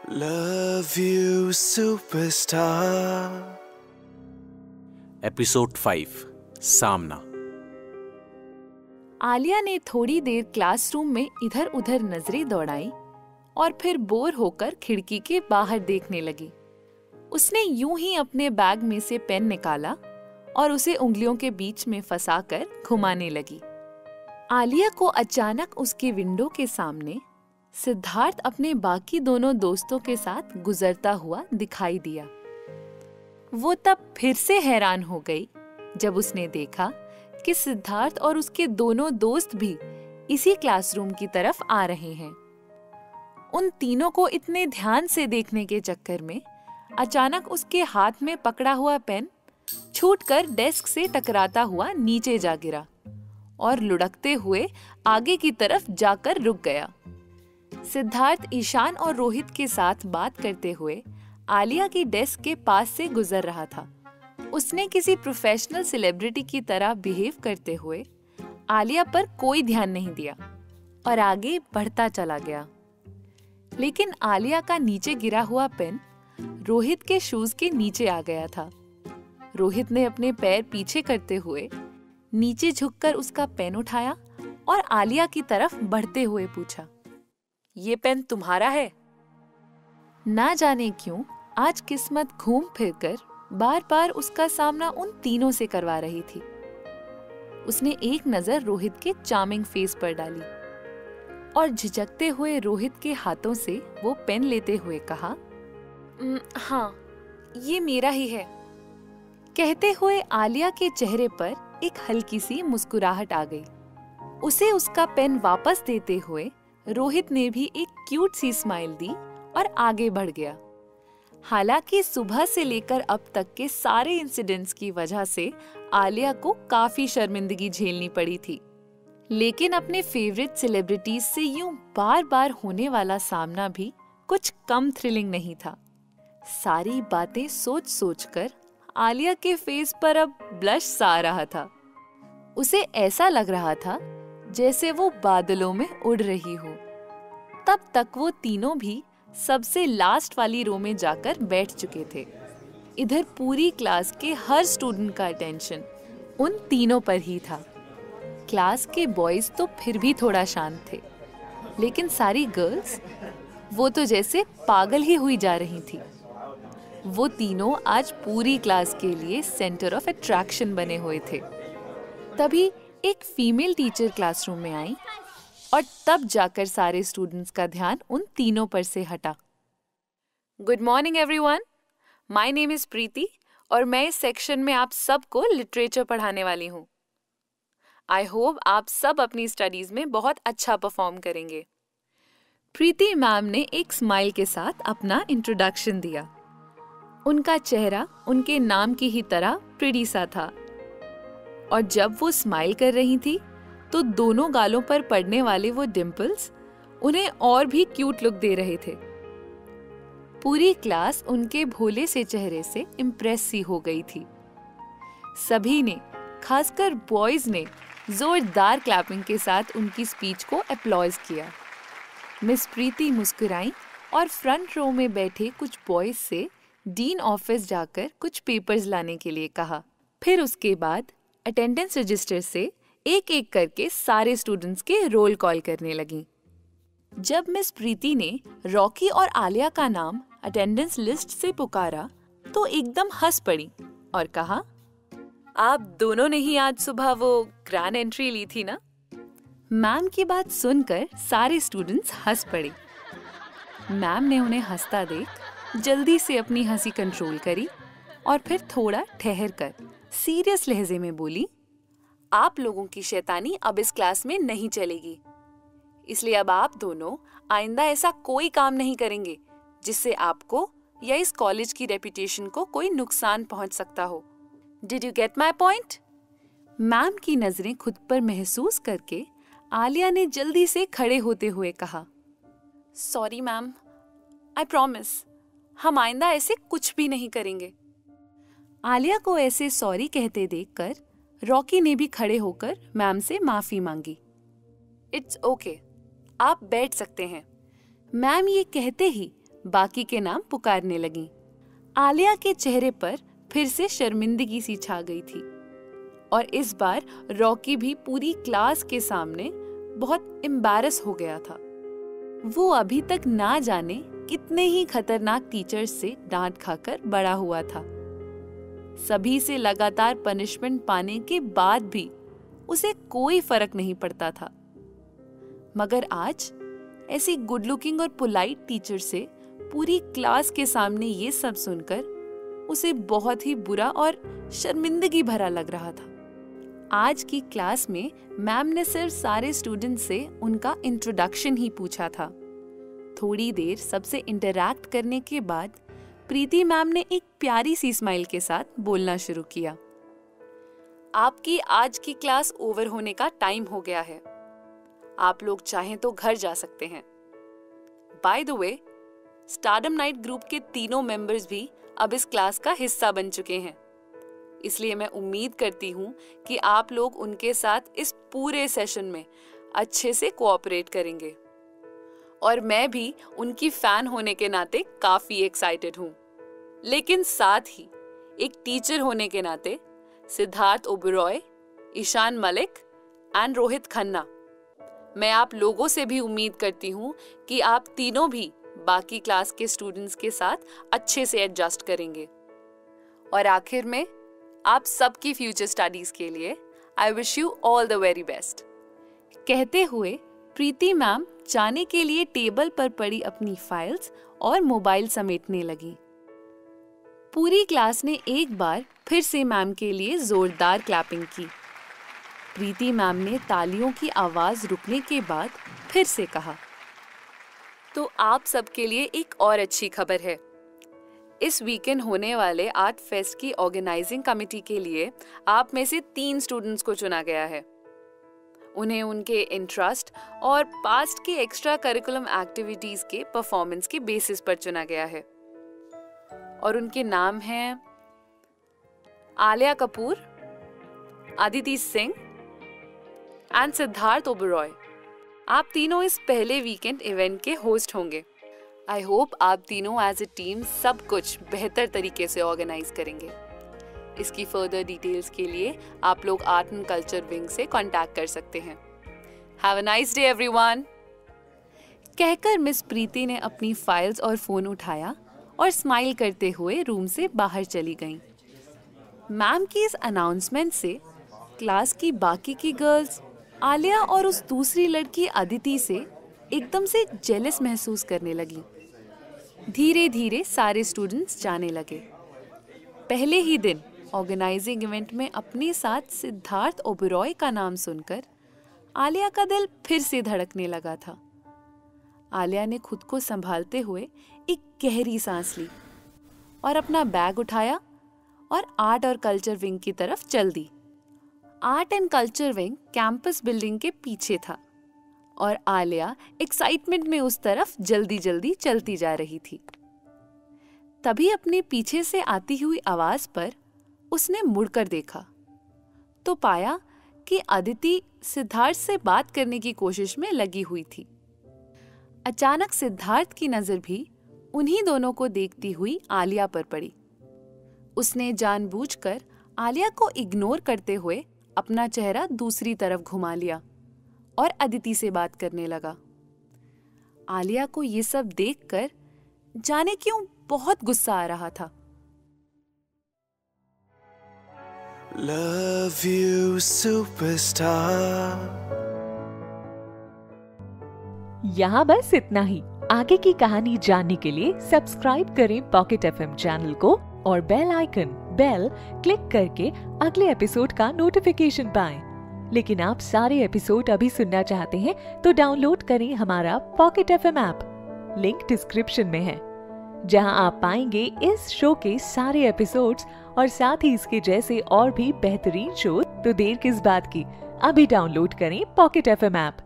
Love you, superstar. Episode 5 सामना। आलिया ने थोड़ी देर क्लासरूम में इधर उधर नजरें दौड़ाई और फिर बोर होकर खिड़की के बाहर देखने लगी। उसने यूं ही अपने बैग में से पेन निकाला और उसे उंगलियों के बीच में फंसाकर घुमाने लगी। आलिया को अचानक उसके विंडो के सामने सिद्धार्थ अपने बाकी दोनों दोस्तों के साथ गुजरता हुआ दिखाई दिया। वो तब फिर से हैरान हो गई जब उसने देखा कि सिद्धार्थ और उसके दोनों दोस्त भी इसी क्लासरूम की तरफ आ रहे हैं। उन तीनों को इतने ध्यान से देखने के चक्कर में अचानक उसके हाथ में पकड़ा हुआ पेन छूटकर डेस्क से टकराता हुआ नीचे जा गिरा और लुढ़कते हुए आगे की तरफ जाकर रुक गया। सिद्धार्थ ईशान और रोहित के साथ बात करते हुए आलिया की डेस्क के पास से गुजर रहा था। उसने किसी प्रोफेशनल सेलिब्रिटी की तरह बिहेव करते हुए आलिया पर कोई ध्यान नहीं दिया और आगे बढ़ता चला गया। लेकिन आलिया का नीचे गिरा हुआ पेन रोहित के शूज के नीचे आ गया था। रोहित ने अपने पैर पीछे करते हुए नीचे झुककर उसका पेन उठाया और आलिया की तरफ बढ़ते हुए पूछा, ये पेन तुम्हारा है? ना जाने क्यों आज किस्मत घूम फिरकर बार बार उसका सामना उन तीनों से करवा रही थी। उसने एक नजर रोहित के चार्मिंग फेस पर डाली और झिझकते हुए रोहित के हाथों से वो पेन लेते हुए कहा, हाँ, ये मेरा ही है। कहते हुए आलिया के चेहरे पर एक हल्की सी मुस्कुराहट आ गई। उसे उसका पेन वापस देते हुए रोहित ने भी एक क्यूट सी स्माइल दी और आगे बढ़ गया। हालांकि सुबह से लेकर अब तक के सारे इंसिडेंट्स की वजह से आलिया को काफी शर्मिंदगी झेलनी पड़ी थी, लेकिन अपने फेवरेट सेलिब्रिटीज से यूं बार बार होने वाला सामना भी कुछ कम थ्रिलिंग नहीं था। सारी बातें सोच सोचकर आलिया के फेस पर अब ब्लश सा आ रहा था। उसे ऐसा लग रहा था जैसे वो बादलों में उड़ रही हो। तब तक वो तीनों भी सबसे लास्ट वाली रो में जाकर बैठ चुके थे। इधर पूरी क्लास के हर स्टूडेंट का अटेंशन उन तीनों पर ही था। क्लास के बॉयज तो फिर भी थोड़ा शांत थे, लेकिन सारी गर्ल्स वो तो जैसे पागल ही हुई जा रही थी। वो तीनों आज पूरी क्लास के लिए सेंटर ऑफ अट्रैक्शन बने हुए थे। तभी एक फीमेल टीचर क्लासरूम में आई और तब जाकर सारे स्टूडेंट्स का ध्यान उन तीनों पर से हटा। Good morning everyone, my name is Preeti और मैं इस सेक्शन में आप सबको लिटरेचर पढ़ाने वाली हूँ। आई होप आप सब अपनी स्टडीज में बहुत अच्छा परफॉर्म करेंगे। प्रीति मैम ने एक स्माइल के साथ अपना इंट्रोडक्शन दिया। उनका चेहरा उनके नाम की ही तरह प्रिटी सा था और जब वो स्माइल कर रही थी तो दोनों गालों पर पड़ने वाले वो डिंपल्स उन्हें और भी क्यूट लुक दे रहे थे। पूरी क्लास उनके भोले से चेहरे से इम्प्रेस सी हो गई थी। सभी ने, खासकर बॉयज ने, जोरदार क्लैपिंग के साथ उनकी स्पीच को अप्लॉज किया। मिस प्रीति मुस्कुराई और फ्रंट रो में बैठे कुछ बॉयज से डीन ऑफिस जाकर कुछ पेपर्स लाने के लिए कहा। फिर उसके बाद अटेंडेंस रजिस्टर से एक एक करके सारे स्टूडेंट्स के रोल कॉल करने लगी। जब मिस प्रीति ने रॉकी और आलिया का नाम अटेंडेंस लिस्ट से पुकारा तो एकदम हंस पड़ी और कहा, आप दोनों ने ही आज सुबह वो ग्रैंड एंट्री ली थी ना? मैम की बात सुनकर सारे स्टूडेंट्स हंस पड़े। मैम ने उन्हें हंसता देख जल्दी से अपनी हंसी कंट्रोल करी और फिर थोड़ा ठहर कर सीरियस लहजे में बोली, आप लोगों की शैतानी अब इस क्लास में नहीं चलेगी, इसलिए अब आप दोनों आइंदा ऐसा कोई काम नहीं करेंगे जिससे आपको या इस कॉलेज की रेपुटेशन को कोई नुकसान पहुंच सकता हो। Did you get my point? Ma'am की नजरें खुद पर महसूस करके आलिया ने जल्दी से खड़े होते हुए कहा, सॉरी मैम, आई प्रॉमिस, हम आइंदा ऐसे कुछ भी नहीं करेंगे। आलिया को ऐसे सॉरी कहते देखकर रॉकी ने भी खड़े होकर मैम से माफी मांगी। इट्स ओके, आप बैठ सकते हैं। मैम ये कहते ही बाकी के नाम पुकारने लगीं। आलिया के चेहरे पर फिर से शर्मिंदगी सी छा गई थी और इस बार रॉकी भी पूरी क्लास के सामने बहुत एम्बैरस हो गया था। वो अभी तक ना जाने कितने ही खतरनाक टीचर्स से डांट खाकर बड़ा हुआ था। सभी से लगातार पनिशमेंट पाने के बाद भी उसे कोई फर्क नहीं पड़ता था, मगर आज ऐसी गुड लुकिंग और पोलाइट टीचर से पूरी क्लास के सामने ये सब सुनकर उसे बहुत ही बुरा और शर्मिंदगी भरा लग रहा था। आज की क्लास में मैम ने सिर्फ सारे स्टूडेंट्स से उनका इंट्रोडक्शन ही पूछा था। थोड़ी देर सबसे इंटरैक्ट करने के बाद प्रीति मैम ने एक प्यारी सी स्माइल के साथ बोलना शुरू किया। आपकी आज की क्लास ओवर होने का टाइम हो गया है। आप लोग चाहें तो घर जा सकते हैं। By the way, stardom night group के तीनों मेंबर्स भी अब इस क्लास का हिस्सा बन चुके हैं, इसलिए मैं उम्मीद करती हूँ कि आप लोग उनके साथ इस पूरे सेशन में अच्छे से कोऑपरेट करेंगे। और मैं भी उनकी फैन होने के नाते काफी एक्साइटेड हूँ, लेकिन साथ ही एक टीचर होने के नाते सिद्धार्थ ओबेरॉय, ईशान मलिक एंड रोहित खन्ना, मैं आप लोगों से भी उम्मीद करती हूँ कि आप तीनों भी बाकी क्लास के स्टूडेंट्स के साथ अच्छे से एडजस्ट करेंगे। और आखिर में आप सबकी फ्यूचर स्टडीज के लिए I wish you all the very best. कहते हुए प्रीति मैम जाने के लिए टेबल पर पड़ी अपनी फाइल्स और मोबाइल समेटने लगी। पूरी क्लास ने एक बार फिर से मैम के लिए जोरदार क्लैपिंग की। प्रीति मैम ने तालियों की आवाज रुकने के बाद फिर से कहा, तो आप सबके लिए एक और अच्छी खबर है। इस वीकेंड होने वाले आर्ट फेस्ट की ऑर्गेनाइजिंग कमेटी के लिए आप में से 3 स्टूडेंट्स को चुना गया है। उन्हें उनके इंटरेस्ट और पास्ट की एक्स्ट्रा करिकुलम एक्टिविटीज के परफॉर्मेंस के बेसिस पर चुना गया है और उनके नाम हैं आलिया कपूर, अदिति सिंह एंड सिद्धार्थ ओबेरॉय। आप तीनों इस पहले वीकेंड इवेंट के होस्ट होंगे। आई होप आप तीनों एज ए टीम सब कुछ बेहतर तरीके से ऑर्गेनाइज करेंगे। इसकी फर्दर डिटेल्स के लिए आप लोग आर्ट एंड कल्चर विंग से कांटेक्ट कर सकते हैं। Have a nice day everyone. कहकर मिस प्रीति ने अपनी फाइल्स और फोन उठाया और स्माइल करते हुए रूम से बाहर चली गईं। मैम की इस अनाउंसमेंट से क्लास की बाकी की गर्ल्स आलिया और उस दूसरी लड़की अदिति से एकदम से जेलस महसूस करने लगी। धीरे धीरे सारे स्टूडेंट्स जाने लगे। पहले ही दिन ऑर्गेनाइजिंग इवेंट में अपने साथ सिद्धार्थ ओबेरॉय का नाम सुनकर आलिया का दिल फिर से धड़कने लगा था। आलिया ने खुद को संभालते हुए एक गहरी सांस ली और अपना बैग उठाया और आर्ट और कल्चर विंग की तरफ चल दी। Art and culture wing campus building के पीछे था और आलिया एक्साइटमेंट में उस तरफ जल्दी जल्दी चलती जा रही थी। तभी अपने पीछे से आती हुई आवाज पर उसने मुड़कर देखा तो पाया कि अदिति सिद्धार्थ से बात करने की कोशिश में लगी हुई थी। अचानक सिद्धार्थ की नजर भी उन्हीं दोनों को देखती हुई आलिया पर पड़ी। उसने जानबूझकर आलिया को इग्नोर करते हुए अपना चेहरा दूसरी तरफ घुमा लिया और अदिति से बात करने लगा। आलिया को ये सब देखकर जाने क्यों बहुत गुस्सा आ रहा था। Love you, superstar. यहाँ बस इतना ही। आगे की कहानी जानने के लिए सब्सक्राइब करें पॉकेट एफएम चैनल को और बेल आइकन क्लिक करके अगले एपिसोड का नोटिफिकेशन पाएं। लेकिन आप सारे एपिसोड अभी सुनना चाहते हैं तो डाउनलोड करें हमारा pocket FM app. Link description में है, जहां आप पाएंगे इस शो के सारे एपिसोड्स और साथ ही इसके जैसे और भी बेहतरीन शो। तो देर किस बात की, अभी डाउनलोड करें पॉकेट एफएम ऐप।